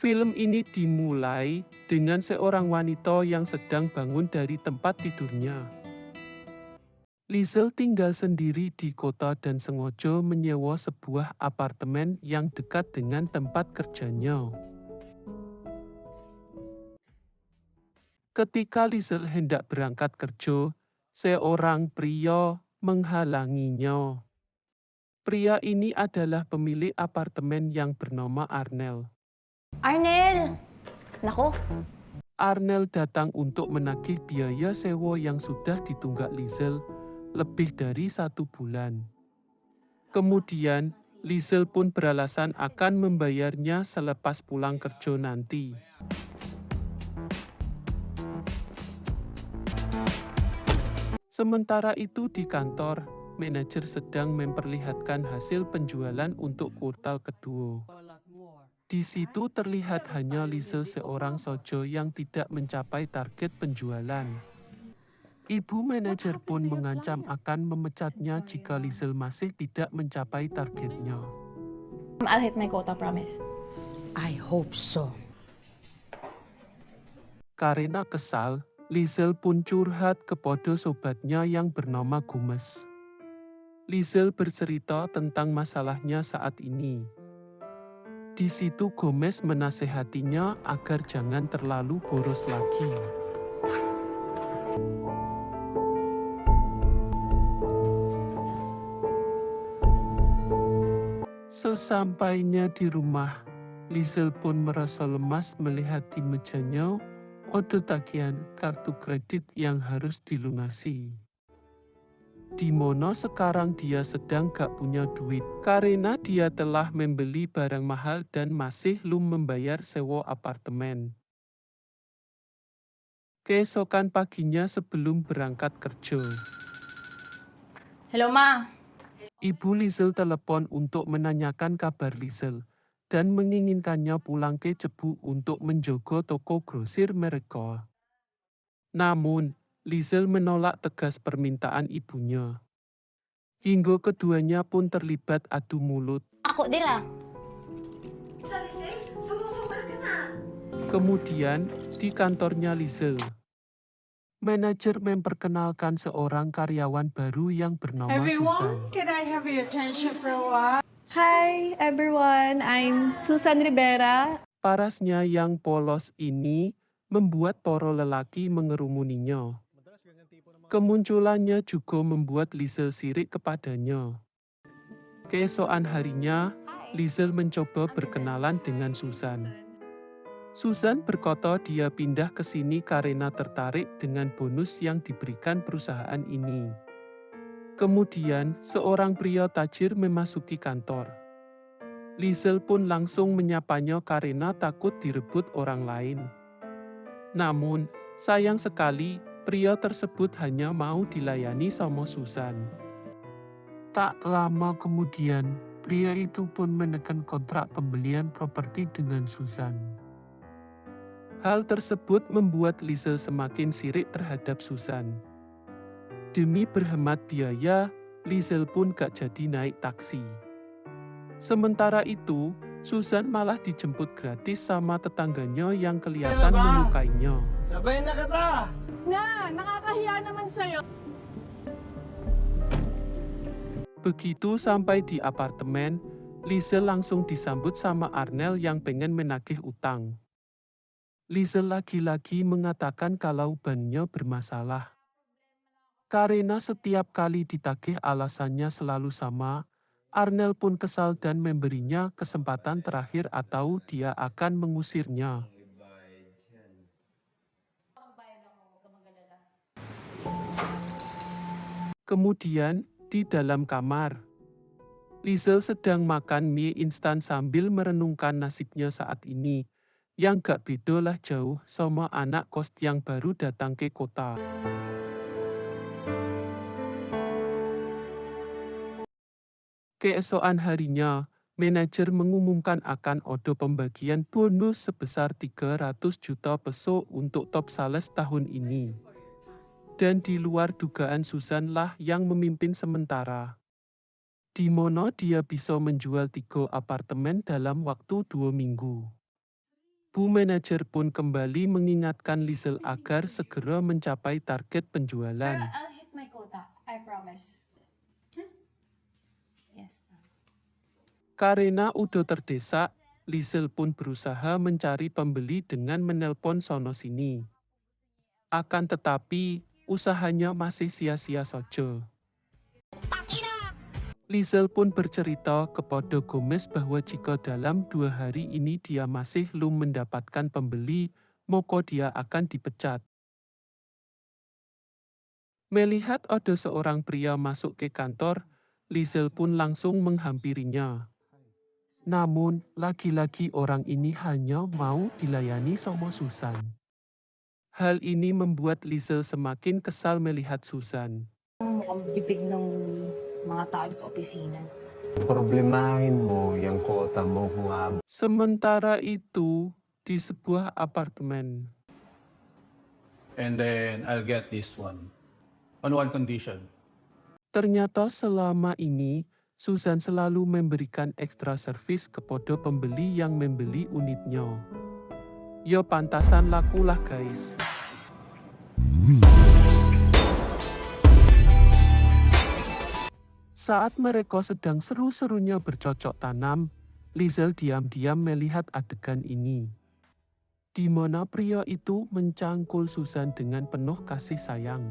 Film ini dimulai dengan seorang wanita yang sedang bangun dari tempat tidurnya. Liesel tinggal sendiri di kota dan sengaja menyewa sebuah apartemen yang dekat dengan tempat kerjanya. Ketika Liesel hendak berangkat kerja, seorang pria menghalanginya. Pria ini adalah pemilik apartemen yang bernama Arnel. Arnel! Nako, Arnel datang untuk menagih biaya sewa yang sudah ditunggak Liesel lebih dari 1 bulan. Kemudian, Liesel pun beralasan akan membayarnya selepas pulang kerja nanti. Sementara itu di kantor, manajer sedang memperlihatkan hasil penjualan untuk kuartal kedua. Di situ terlihat hanya Liesel seorang saja yang tidak mencapai target penjualan. Ibu manajer pun mengancam akan memecatnya jika Liesel masih tidak mencapai targetnya. I'll hit my quota, promise. I hope so. Karena kesal, Liesel pun curhat kepada sobatnya yang bernama Gomez. Liesel bercerita tentang masalahnya saat ini. Di situ Gomez menasehatinya agar jangan terlalu boros lagi. Sesampainya di rumah, Liesel pun merasa lemas melihat di mejanya ada tagihan kartu kredit yang harus dilunasi. Di mana sekarang dia sedang gak punya duit karena dia telah membeli barang mahal dan masih belum membayar sewa apartemen. Keesokan paginya sebelum berangkat kerja, Hello, Ma. Ibu Liesel telepon untuk menanyakan kabar Liesel dan menginginkannya pulang ke Cebu untuk menjaga toko grosir mereka. Namun, Liesel menolak tegas permintaan ibunya. Hingga keduanya pun terlibat adu mulut. Ako, dira. Kemudian, di kantornya Liesel, manajer memperkenalkan seorang karyawan baru yang bernama Susan. Can I have your attention for a while? Hi everyone, I'm Susan Rivera. Parasnya yang polos ini membuat para lelaki mengerumuninya. Kemunculannya juga membuat Liesel sirik kepadanya. Keesokan harinya, Liesel mencoba berkenalan dengan Susan. Susan berkata dia pindah ke sini karena tertarik dengan bonus yang diberikan perusahaan ini. Kemudian, seorang pria tajir memasuki kantor. Liesel pun langsung menyapanya karena takut direbut orang lain. Namun, sayang sekali, pria tersebut hanya mau dilayani sama Susan. Tak lama kemudian, pria itu pun menekan kontrak pembelian properti dengan Susan. Hal tersebut membuat Liesel semakin sirik terhadap Susan. Demi berhemat biaya, Liesel pun gak jadi naik taksi. Sementara itu, Susan malah dijemput gratis sama tetangganya yang kelihatan menyukainya. Sabay na kita! Nga, nakakahiya naman sa'yo. Begitu sampai di apartemen, Liesel langsung disambut sama Arnel yang pengen menagih utang. Liesel lagi-lagi mengatakan kalau bannya bermasalah. Karena setiap kali ditagih alasannya selalu sama, Arnel pun kesal dan memberinya kesempatan terakhir atau dia akan mengusirnya. Kemudian, di dalam kamar, Liesel sedang makan mie instan sambil merenungkan nasibnya saat ini, yang gak beda lah jauh sama anak kos yang baru datang ke kota. Keesokan harinya, manajer mengumumkan akan ada pembagian bonus sebesar 300 juta peso untuk top sales tahun ini. Dan di luar dugaan Susan lah yang memimpin sementara. Di mana dia bisa menjual 3 apartemen dalam waktu 2 minggu. Bu manajer pun kembali mengingatkan Liesel agar segera mencapai target penjualan. I'll hit my quota. I promise. Yes. Karena udah terdesak, Liesel pun berusaha mencari pembeli dengan menelpon sono-sini. Akan tetapi, usahanya masih sia-sia saja. Liesel pun bercerita kepada Gomez bahwa jika dalam 2 hari ini dia masih belum mendapatkan pembeli, maka dia akan dipecat. Melihat ada seorang pria masuk ke kantor, Liesel pun langsung menghampirinya. Namun, lagi-lagi orang ini hanya mau dilayani sama Susan. Hal ini membuat Liesel semakin kesal melihat Susan. Mukhang bibig ng mga tao sa opisina. Problemahin mo yung kota mo kung Sementara itu, di sebuah apartemen, And then I'll get this one. On one condition. ternyata selama ini Susan selalu memberikan ekstra servis kepada pembeli yang membeli unitnya. Ya pantasan lakulah guys. Saat mereka sedang seru-serunya bercocok tanam, Liesel diam-diam melihat adegan ini, di mana pria itu mencangkul Susan dengan penuh kasih sayang.